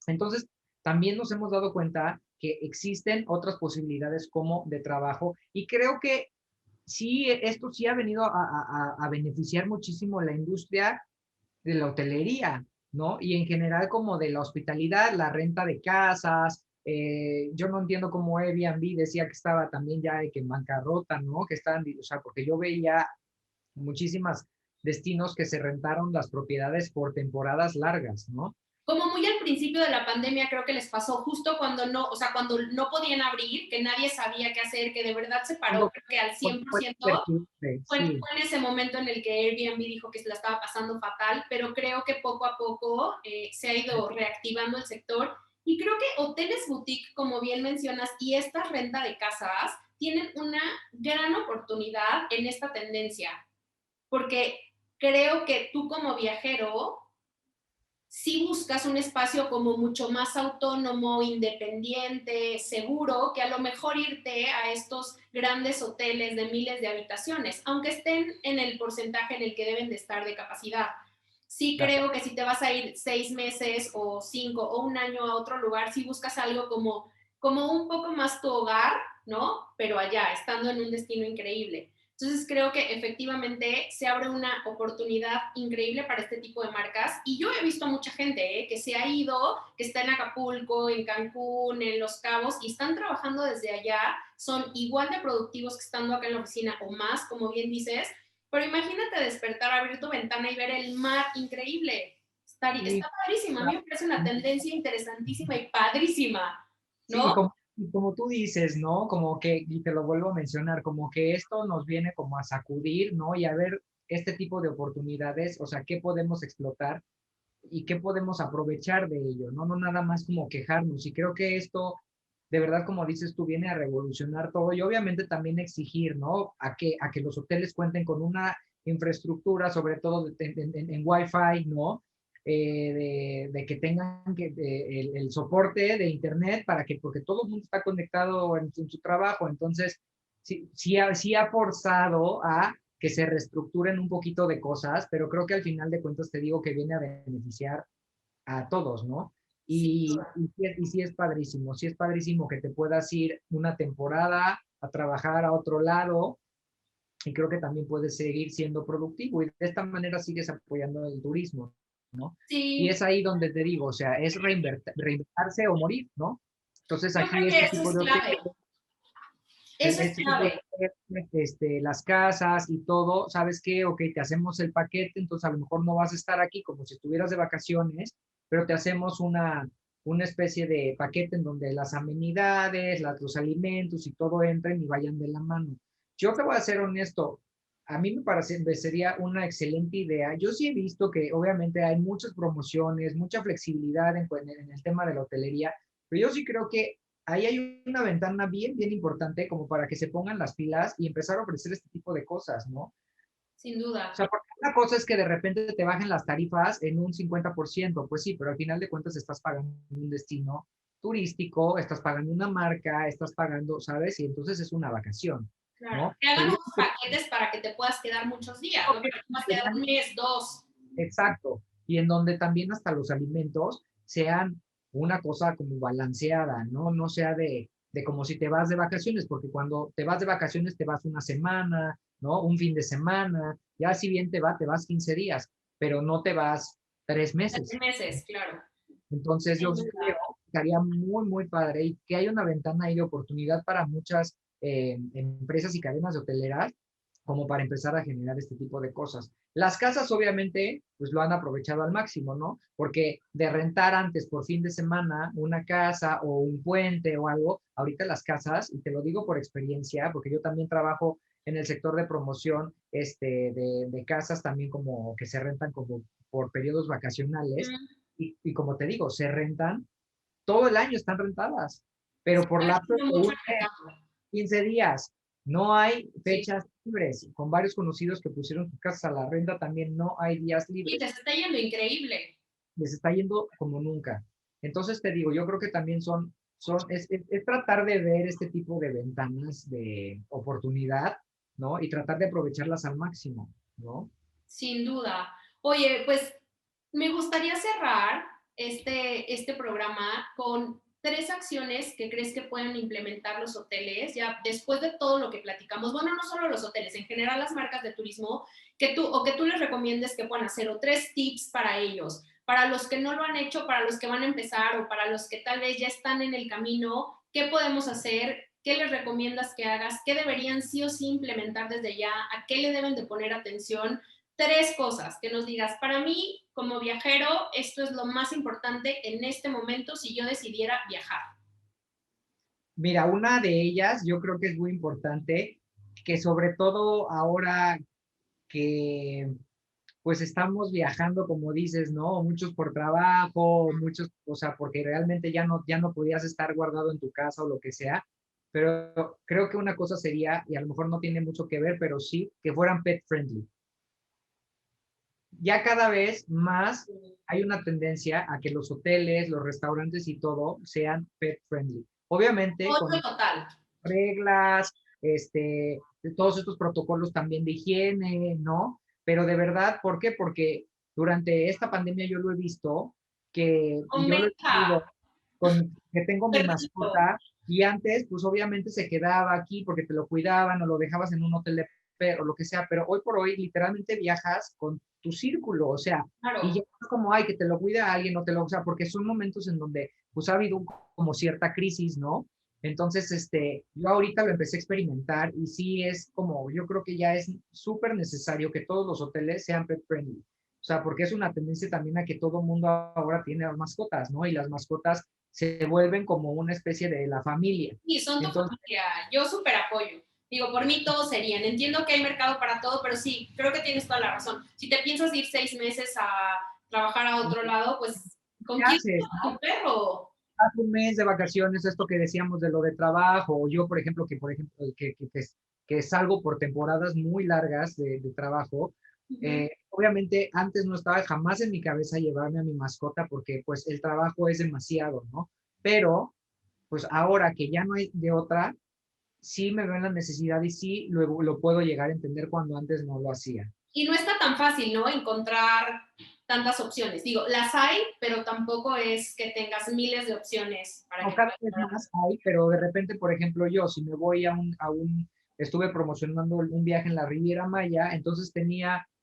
Entonces, también nos hemos dado cuenta que existen otras posibilidades como de trabajo y creo que sí, esto sí ha venido a beneficiar muchísimo la industria de la hotelería, ¿no? Y en general como de la hospitalidad, la renta de casas. Yo no entiendo cómo Airbnb decía que estaba también ya de que en bancarrota, ¿no? Que estaban, o sea, porque yo veía muchísimas destinos que se rentaron las propiedades por temporadas largas, ¿no? Como muy al principio de la pandemia creo que les pasó justo cuando no, o sea, cuando no podían abrir, que nadie sabía qué hacer, que de verdad se paró, Cuando, creo que al cuando fue 100%, incertidumbre, fue sí. en ese momento en el que Airbnb dijo que se la estaba pasando fatal, pero creo que poco a poco se ha ido reactivando el sector y creo que hoteles boutique, como bien mencionas, y esta renta de casas tienen una gran oportunidad en esta tendencia, porque creo que tú como viajero si buscas un espacio como mucho más autónomo, independiente, seguro, que a lo mejor irte a estos grandes hoteles de miles de habitaciones, aunque estén en el porcentaje en el que deben de estar de capacidad. Sí creo que si te vas a ir 6 meses o 5 o un año a otro lugar, si buscas algo como un poco más tu hogar, ¿no? Pero allá, estando en un destino increíble. Entonces creo que efectivamente se abre una oportunidad increíble para este tipo de marcas y yo he visto a mucha gente que se ha ido, que está en Acapulco, en Cancún, en Los Cabos y están trabajando desde allá, son igual de productivos que estando acá en la oficina o más, como bien dices, pero imagínate despertar, abrir tu ventana y ver el mar increíble. Sí, Está padrísima, a mí me parece una tendencia interesantísima y padrísima, sí, ¿no? y como tú dices, ¿no? Como que, y te lo vuelvo a mencionar, como que esto nos viene como a sacudir, ¿no? Y a ver este tipo de oportunidades, o sea, qué podemos explotar y qué podemos aprovechar de ello, ¿no? No nada más como quejarnos. Y creo que esto, de verdad, como dices tú, viene a revolucionar todo y obviamente también exigir, ¿no? A que los hoteles cuenten con una infraestructura, sobre todo en Wi-Fi, ¿no? de que tengan el soporte de internet porque todo el mundo está conectado en su trabajo. Entonces, sí ha forzado a que se reestructuren un poquito de cosas, pero creo que al final de cuentas te digo que viene a beneficiar a todos, ¿no? Sí, Y sí es padrísimo que te puedas ir una temporada a trabajar a otro lado y creo que también puedes seguir siendo productivo y de esta manera sigues apoyando el turismo, ¿no? Y sí, es ahí donde te digo, o sea, es reinventarse o morir, ¿no? Entonces yo creo aquí que este eso tipo es de hoteles, clave. Eso es este tipo de clave. hoteles, las casas y todo, ¿sabes qué? Ok, te hacemos el paquete, entonces a lo mejor no vas a estar aquí como si estuvieras de vacaciones, pero te hacemos una especie de paquete en donde las amenidades, los alimentos y todo entren y vayan de la mano. Yo te voy a ser honesto, a mí me parecería una excelente idea. Yo sí he visto que obviamente hay muchas promociones, mucha flexibilidad en el tema de la hotelería, pero yo sí creo que ahí hay una ventana bien importante como para que se pongan las pilas y empezar a ofrecer este tipo de cosas, ¿no? Sin O duda. sea, porque una cosa es que de repente te bajen las tarifas en un 50%, pues sí, pero al final de cuentas estás pagando un destino turístico, estás pagando una marca, estás pagando, ¿sabes? Y entonces es una vacación, Claro. ¿no? Que hagan Pero yo unos paquetes para que te puedas quedar muchos días, ¿no? creo Para que te puedas que quedar un mes, dos. exacto, y en donde también hasta los alimentos sean una cosa como balanceada, ¿no? No sea de como si te vas de vacaciones, porque cuando te vas de vacaciones te vas una semana, ¿no? Un fin de semana, ya si bien te vas 15 días, pero no te vas 3 meses. 3 meses, claro. Entonces yo Sin sí creo duda. que estaría muy padre y que hay una ventana ahí de oportunidad para muchas empresas y cadenas de hoteleras como para empezar a generar este tipo de cosas. Las casas obviamente pues lo han aprovechado al máximo, ¿no? Porque de rentar antes por fin de semana una casa o un puente o algo, ahorita las casas, y te lo digo por experiencia, porque yo también trabajo en el sector de promoción de casas también como que se rentan como por periodos vacacionales Mm. y como te digo, se rentan, todo el año están rentadas, pero por Está lapsos creciendo de mucho un el mes, mercado. 15 días. No hay Sí. fechas libres. Con varios conocidos que pusieron sus casas a la renta también no hay días Y libres. les está yendo increíble. Les está yendo como nunca. Entonces te digo, yo creo que también es tratar de ver este tipo de ventanas de oportunidad, ¿no? Y tratar de aprovecharlas al máximo, ¿no? Sin duda. Oye, pues me gustaría cerrar este programa con 3 acciones que crees que pueden implementar los hoteles, ya después de todo lo que platicamos. Bueno, no solo los hoteles, en general las marcas de turismo, que tú les recomiendes que puedan hacer, o 3 tips para ellos, para los que no lo han hecho, para los que van a empezar o para los que tal vez ya están en el camino. ¿Qué podemos hacer? ¿Qué les recomiendas que hagas? ¿Qué deberían sí o sí implementar desde ya? ¿A qué le deben de poner atención? 3 cosas que nos digas, para mí como viajero, esto es lo más importante en este momento si yo decidiera viajar. Mira, una de ellas yo creo que es muy importante, que sobre todo ahora que pues estamos viajando, como dices, ¿no? Muchos por trabajo, muchos, o sea, porque realmente ya no podías estar guardado en tu casa o lo que sea, pero creo que una cosa sería, y a lo mejor no tiene mucho que ver, pero sí, que fueran pet friendly. Ya cada vez más hay una tendencia a que los hoteles, los restaurantes y todo sean pet friendly. Obviamente Otro con total. reglas, todos estos protocolos también de higiene, ¿no? Pero de verdad, ¿por qué? Porque durante esta pandemia yo lo he visto, y Con yo lo he Benja. vivido que tengo mi Perrito. mascota, y antes, pues obviamente se quedaba aquí porque te lo cuidaban o lo dejabas en un hotel de perro o lo que sea, pero hoy por hoy literalmente viajas con tu círculo, o sea, y ya Claro. no es como, ay, que te lo cuida alguien o te lo, o sea, porque son momentos en donde pues ha habido como cierta crisis, ¿no? Entonces, yo ahorita lo empecé a experimentar y sí es como, yo creo que ya es súper necesario que todos los hoteles sean pet friendly. O sea, porque es una tendencia también a que todo mundo ahora tiene mascotas, ¿no? Y las mascotas se vuelven como una especie de la familia. Y son tu Entonces, familia. Yo súper apoyo. Digo, por mí todos serían. Entiendo que hay mercado para todo, pero sí, creo que tienes toda la razón. Si te piensas ir 6 meses a trabajar a otro lado, pues, ¿con ¿qué quién haces? vas? Tu perro. Hace un mes de vacaciones, esto que decíamos de lo de trabajo, o yo, por ejemplo, que salgo por temporadas muy largas de trabajo, Ujú. Obviamente antes no estaba jamás en mi cabeza llevarme a mi mascota porque pues el trabajo es demasiado, ¿no? Pero pues ahora que ya no hay de otra, sí me veo en la necesidad y sí lo puedo llegar a entender cuando antes no lo hacía. Y no está tan fácil, ¿no? Encontrar tantas opciones. Digo, las hay, pero tampoco es que tengas miles de opciones para No, que cada puedas. vez más hay, pero de repente, por ejemplo, yo, si me voy estuve promocionando un viaje en la Riviera Maya, entonces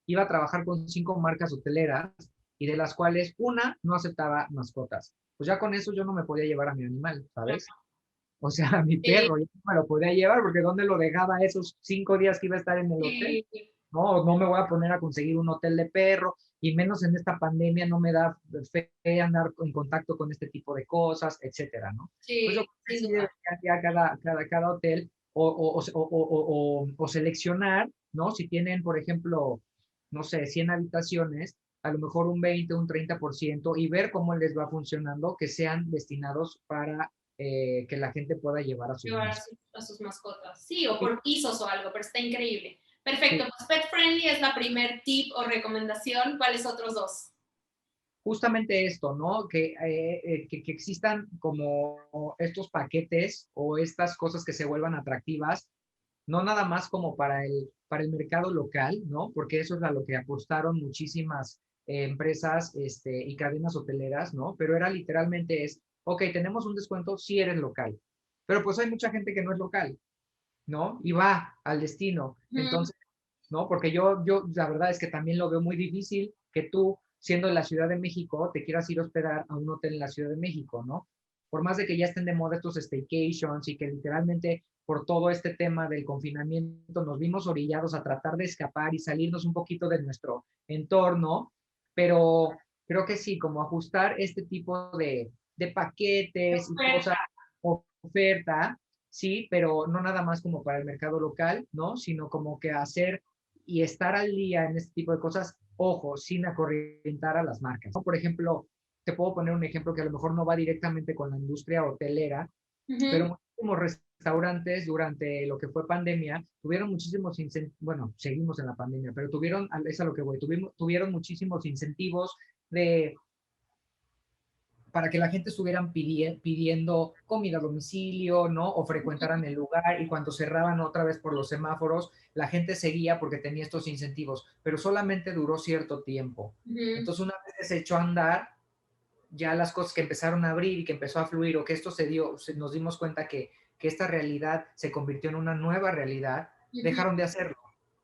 iba a trabajar con 5 marcas hoteleras y de las cuales una no aceptaba mascotas. Pues ya con eso yo no me podía llevar a mi animal, ¿sabes? O sea, a mi Sí, perro, yo no me lo podía llevar porque ¿dónde lo dejaba esos 5 días que iba a estar en el hotel? sí, No, no me voy a poner a conseguir un hotel de perro y menos en esta pandemia no me da fe andar en contacto con este tipo de cosas, etcétera, ¿no? Pues yo sí, creo que sin sí duda. debería ya cada hotel o seleccionar, ¿no? Si tienen, por ejemplo, no sé, 100 habitaciones, a lo mejor un 20, un 30% y ver cómo les va funcionando, que sean destinados para que la gente pueda llevar a sus Llevar mascotas. a sus mascotas. Sí, o Sí, por pisos o algo, pero está increíble. Perfecto, sí. pues pet friendly es la primer tip o recomendación. ¿Cuáles otros dos? Justamente esto, ¿no? Que existan como estos paquetes o estas cosas que se vuelvan atractivas, no nada más como para el mercado local, ¿no? Porque eso es a lo que apostaron muchísimas empresas y cadenas hoteleras, ¿no? Pero era literalmente ok, tenemos un descuento si eres local, pero pues hay mucha gente que no es local, ¿no? Y va al destino. Mm, Entonces, ¿no? Porque yo la verdad es que también lo veo muy difícil que tú, siendo de la Ciudad de México, te quieras ir a hospedar a un hotel en la Ciudad de México, ¿no? Por más de que ya estén de moda estos staycations y que literalmente por todo este tema del confinamiento nos vimos orillados a tratar de escapar y salirnos un poquito de nuestro entorno, pero creo que sí, como ajustar este tipo de de paquetes y cosas, oferta. oferta, sí, pero no nada más como para el mercado local, ¿no? Sino como que hacer y estar al día en este tipo de cosas, ojo, sin acorrentar a las marcas, ¿no? Por ejemplo, te puedo poner un ejemplo que a lo mejor no va directamente con la industria hotelera, Ujú. pero muchísimos restaurantes durante lo que fue pandemia tuvieron muchísimos incentivos, bueno, seguimos en la pandemia, pero es a lo que voy, tuvieron muchísimos incentivos de para que la gente estuvieran pidiendo comida a domicilio, ¿no? O frecuentaran el lugar y cuando cerraban otra vez por los semáforos, la gente seguía porque tenía estos incentivos, pero solamente duró cierto tiempo. Ujú. Entonces, una vez que se echó a andar, ya las cosas que empezaron a abrir y que empezó a fluir o que esto se dio, nos dimos cuenta que esta realidad se convirtió en una nueva realidad, Ujú. dejaron de hacerlo.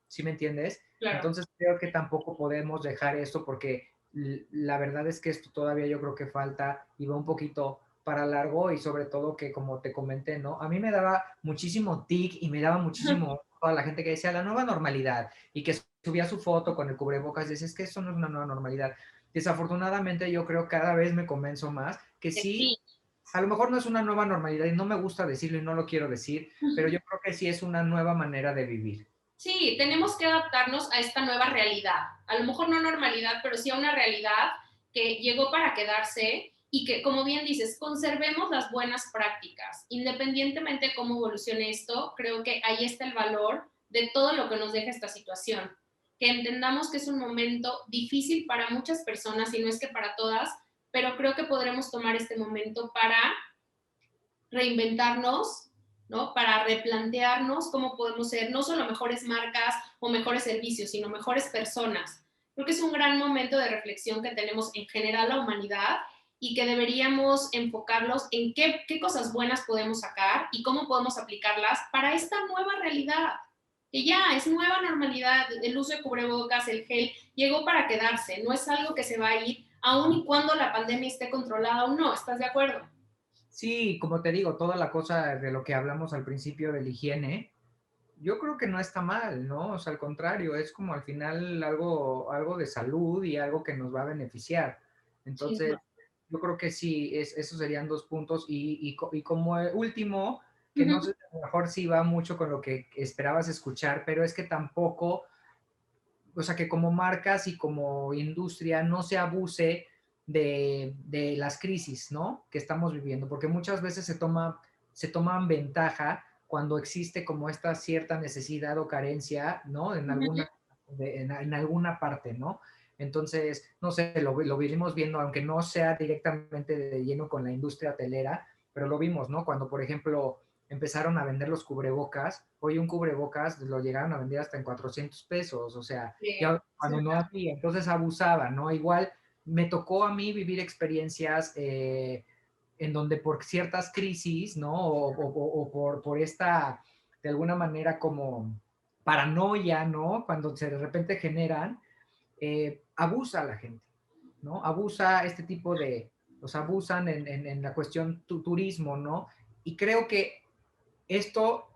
¿Sí me entiendes? Claro. Entonces creo que tampoco podemos dejar esto porque la verdad es que esto todavía yo creo que falta y va un poquito para largo y sobre todo que como te comenté, ¿no? A mí me daba muchísimo tic y me daba muchísimo toda la gente que decía la nueva normalidad y que subía su foto con el cubrebocas y decía, es que eso no es una nueva normalidad. Desafortunadamente yo creo cada vez me convenzo más que Que sí, sí. a lo mejor no es una nueva normalidad y no me gusta decirlo y no lo quiero decir, pero yo creo que sí es una nueva manera de vivir. Sí, tenemos que adaptarnos a esta nueva realidad. A lo mejor no normalidad, pero sí a una realidad que llegó para quedarse y que, como bien dices, conservemos las buenas prácticas. Independientemente de cómo evolucione esto, creo que ahí está el valor de todo lo que nos deja esta situación. Que entendamos que es un momento difícil para muchas personas y no es que para todas, pero creo que podremos tomar este momento para reinventarnos, ¿no? Para replantearnos cómo podemos ser no solo mejores marcas o mejores servicios, sino mejores personas. Creo que es un gran momento de reflexión que tenemos en general la humanidad y que deberíamos enfocarlos en qué cosas buenas podemos sacar y cómo podemos aplicarlas para esta nueva realidad, que ya es nueva normalidad, el uso de cubrebocas, el gel, llegó para quedarse, no es algo que se va a ir aun y cuando la pandemia esté controlada o no, ¿estás de acuerdo? Sí, como te digo, toda la cosa de lo que hablamos al principio de la higiene, yo creo que no está mal, ¿no? O sea, al contrario, es como al final algo de salud y algo que nos va a beneficiar. Sí, Entonces, yo creo que sí, esos serían 2 puntos. Y como último, que no uh-huh. sé, a lo mejor sí va mucho con lo que esperabas escuchar, pero es que tampoco, o sea, que como marcas y como industria no se abuse de las crisis, ¿no? Que estamos viviendo, porque muchas veces se toman ventaja cuando existe como esta cierta necesidad o carencia, ¿no? En Uh-huh. alguna en alguna parte, ¿no? Entonces, no sé, lo vivimos viendo, aunque no sea directamente de lleno con la industria hotelera, pero lo vimos, ¿no? Cuando, por ejemplo, empezaron a vender los cubrebocas, hoy un cubrebocas lo llegaron a vender hasta en 400 pesos, o sea, ya Sí, cuando no había, entonces abusaban, ¿no? Igual me tocó a mí vivir experiencias en donde por ciertas crisis, ¿no? O por esta, de alguna manera, como paranoia, ¿no? Cuando se de repente generan, abusa a la gente, ¿no? Abusa este tipo de, los abusan en la cuestión turismo, ¿no? Y creo que esto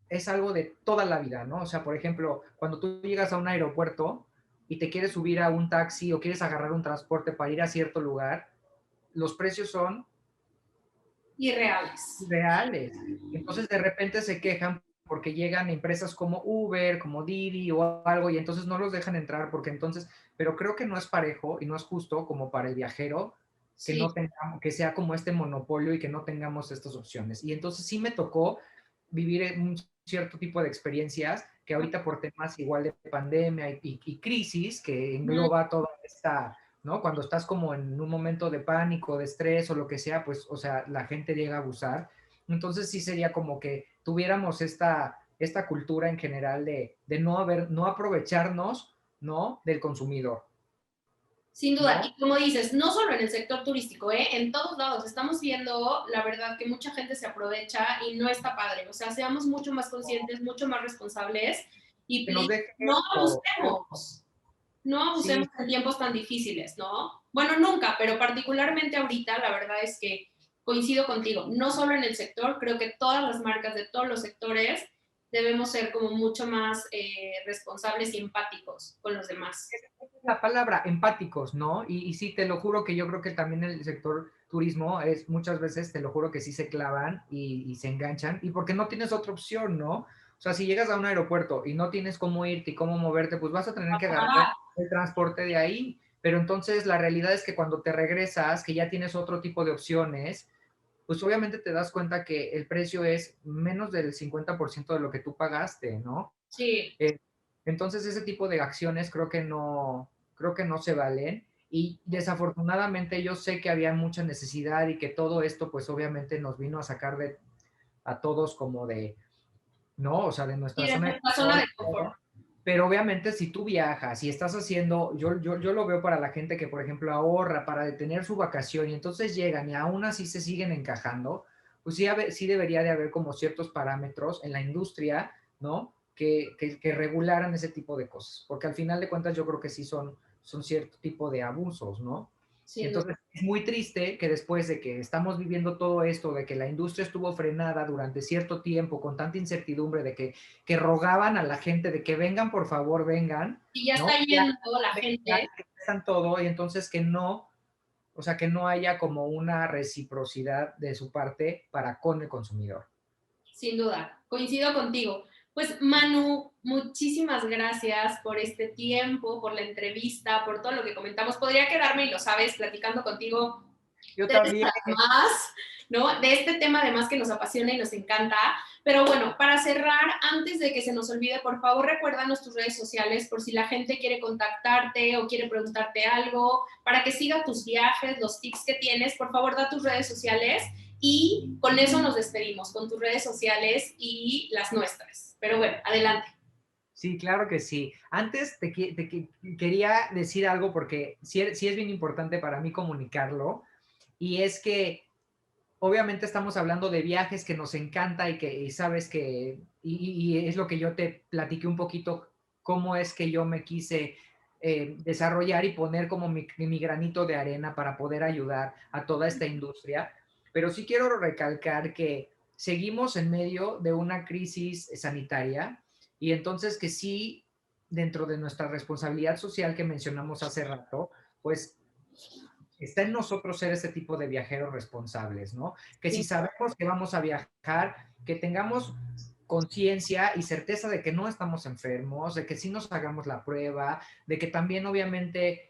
es algo de toda la vida, ¿no? O sea, por ejemplo, cuando tú llegas a un aeropuerto y te quieres subir a un taxi o quieres agarrar un transporte para ir a cierto lugar, los precios son irreales. reales. Entonces de repente se quejan porque llegan empresas como Uber, como Didi o algo y entonces no los dejan entrar porque entonces, pero creo que no es parejo y no es justo como para el viajero que Sí, no tengamos, que sea como este monopolio y que no tengamos estas opciones. Y entonces sí me tocó vivir un cierto tipo de experiencias que ahorita por temas igual de pandemia y crisis que engloba toda esta, ¿no? Cuando estás como en un momento de pánico, de estrés o lo que sea, pues, o sea, la gente llega a abusar. Entonces sí sería como que tuviéramos esta cultura en general de no aprovecharnos, ¿no? Del consumidor, sin duda. ¿no? Y como dices, no solo en el sector turístico, ¿eh? En todos lados estamos viendo, la verdad, que mucha gente se aprovecha y no está padre. O sea, seamos mucho más conscientes, mucho más responsables y Que nos please, deje no esto. abusemos. No Sí, abusemos en tiempos tan difíciles, ¿no? Bueno, nunca, pero particularmente ahorita, la verdad es que coincido contigo, no solo en el sector, creo que todas las marcas de todos los sectores debemos ser como mucho más responsables y empáticos con los demás. esa es la palabra, empáticos, ¿no? Y sí, te lo juro que yo creo que también el sector turismo es muchas veces, te lo juro que sí se clavan y se enganchan, y porque no tienes otra opción, ¿no? O sea, si llegas a un aeropuerto y no tienes cómo irte y cómo moverte, pues vas a tener que agarrar Ah, el transporte de ahí. Pero entonces la realidad es que cuando te regresas, que ya tienes otro tipo de opciones, pues obviamente te das cuenta que el precio es menos del 50% de lo que tú pagaste, ¿no? sí, Eh, entonces ese tipo de acciones creo que no se valen y desafortunadamente yo sé que había mucha necesidad y que todo esto pues obviamente nos vino a sacar a todos como de, ¿no? O sea, de y nuestra de zona de nuestra zona confort de y confort. todo. Pero obviamente si tú viajas y estás haciendo, yo lo veo para la gente que, por ejemplo, ahorra para detener su vacación y entonces llegan y aún así se siguen encajando, pues sí, sí debería de haber como ciertos parámetros en la industria, ¿no? Que regularan ese tipo de cosas, porque al final de cuentas yo creo que sí son cierto tipo de abusos, ¿no? Sin duda. Entonces, es muy triste que después de que estamos viviendo todo esto, de que la industria estuvo frenada durante cierto tiempo, con tanta incertidumbre, que rogaban a la gente de que vengan, por favor, vengan, Y ya ¿no? está Ya, yendo la ya gente. están todo, y entonces que no, o sea, que no haya como una reciprocidad de su parte para con el consumidor. Sin duda, coincido contigo. Pues Manu, muchísimas gracias por este tiempo, por la entrevista, por todo lo que comentamos. Podría quedarme, y lo sabes, platicando contigo Yo 3 horas también, más, ¿no? De este tema además que nos apasiona y nos encanta. Pero bueno, para cerrar, antes de que se nos olvide, por favor recuérdanos tus redes sociales por si la gente quiere contactarte o quiere preguntarte algo, para que siga tus viajes, los tips que tienes, por favor da tus redes sociales y con eso nos despedimos, con tus redes sociales y las nuestras. Pero bueno, adelante. sí, claro que sí. Antes quería decir algo porque sí es bien importante para mí comunicarlo, y es que obviamente estamos hablando de viajes que nos encanta y que y sabes que, y es lo que yo te platiqué un poquito, cómo es que yo me quise desarrollar y poner como mi granito de arena para poder ayudar a toda esta industria. Pero sí quiero recalcar que seguimos en medio de una crisis sanitaria y entonces que sí, dentro de nuestra responsabilidad social que mencionamos hace rato, pues está en nosotros ser ese tipo de viajeros responsables, ¿no? Que si Sí. sabemos que vamos a viajar, que tengamos conciencia y certeza de que no estamos enfermos, de que sí nos hagamos la prueba, de que también obviamente,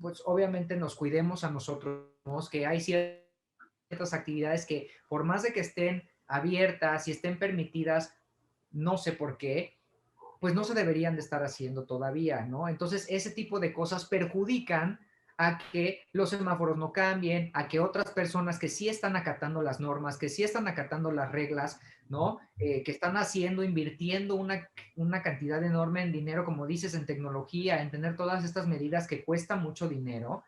pues obviamente nos cuidemos a nosotros, que hay ciertas actividades que por más de que estén abiertas y estén permitidas, no sé por qué, pues no se deberían de estar haciendo todavía, ¿no? Entonces, ese tipo de cosas perjudican a que los semáforos no cambien, a que otras personas que sí están acatando las normas, que sí están acatando las reglas, ¿no? Que están haciendo, invirtiendo una cantidad enorme en dinero, como dices, en tecnología, en tener todas estas medidas que cuestan mucho dinero,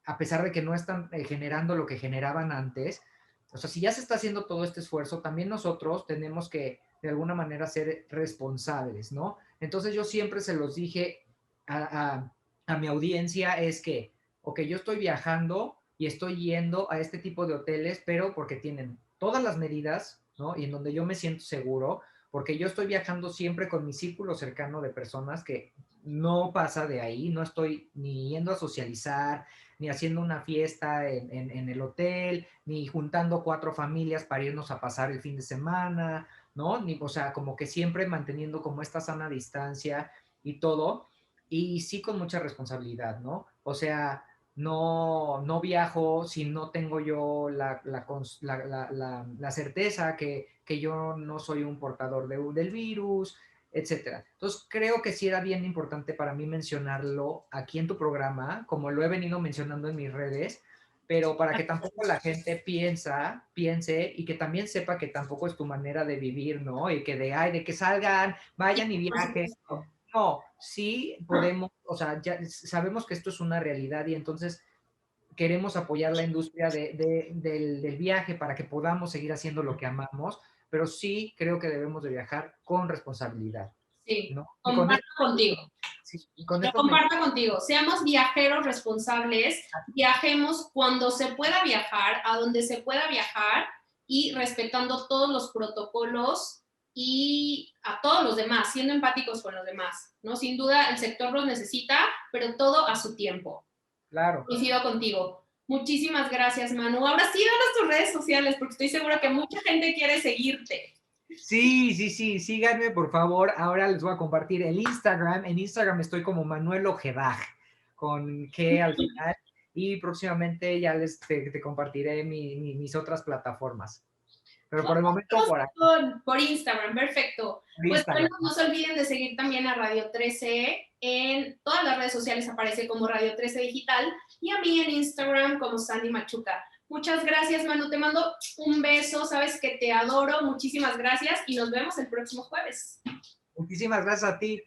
a pesar de que no están generando lo que generaban antes. O sea, si ya se está haciendo todo este esfuerzo, también nosotros tenemos que de alguna manera ser responsables, ¿no? Entonces yo siempre se los dije a mi audiencia es que, ok, yo estoy viajando y estoy yendo a este tipo de hoteles, pero porque tienen todas las medidas, ¿no? Y en donde yo me siento seguro, porque yo estoy viajando siempre con mi círculo cercano de personas que no pasa de ahí, no estoy ni yendo a socializar, ni haciendo una fiesta en el hotel, ni juntando 4 familias para irnos a pasar el fin de semana, ¿no? Ni, o sea, como que siempre manteniendo como esta sana distancia y todo, y sí con mucha responsabilidad, ¿no? O sea, no viajo si no tengo yo la certeza que yo no soy un portador del virus, etcétera. Entonces, creo que sí era bien importante para mí mencionarlo aquí en tu programa, como lo he venido mencionando en mis redes, pero para que tampoco la gente piense y que también sepa que tampoco es tu manera de vivir, ¿no? Y que de que salgan, vayan y Por viajen. supuesto. No, sí podemos, o sea, ya sabemos que esto es una realidad y entonces queremos apoyar la industria del viaje para que podamos seguir haciendo lo que amamos, pero sí creo que debemos de viajar con responsabilidad, Sí, ¿no? Y con comparto contigo. sí, y con Lo estas comparto contigo. Seamos viajeros responsables, viajemos cuando se pueda viajar, a donde se pueda viajar y respetando todos los protocolos y a todos los demás, siendo empáticos con los demás, ¿no? Sin duda el sector los necesita, pero todo a su tiempo. claro. Coincido contigo. Muchísimas gracias, Manu. Ahora sí, danos tus redes sociales, porque estoy segura que mucha gente quiere seguirte. Sí, sí, sí, síganme por favor. Ahora les voy a compartir el Instagram. En Instagram estoy como Manuel Ojeda, con G al final. Y próximamente ya te compartiré mis otras plataformas. Pero por el momento por aquí, Por Instagram, perfecto. por Pues bueno, Instagram. no se olviden de seguir también a Radio 13 en todas las redes sociales, aparece como Radio 13 Digital y a mí en Instagram como Sandy Machuca. Muchas gracias, Manu. Te mando un beso, sabes que te adoro. Muchísimas gracias y nos vemos el próximo jueves. Muchísimas gracias a ti.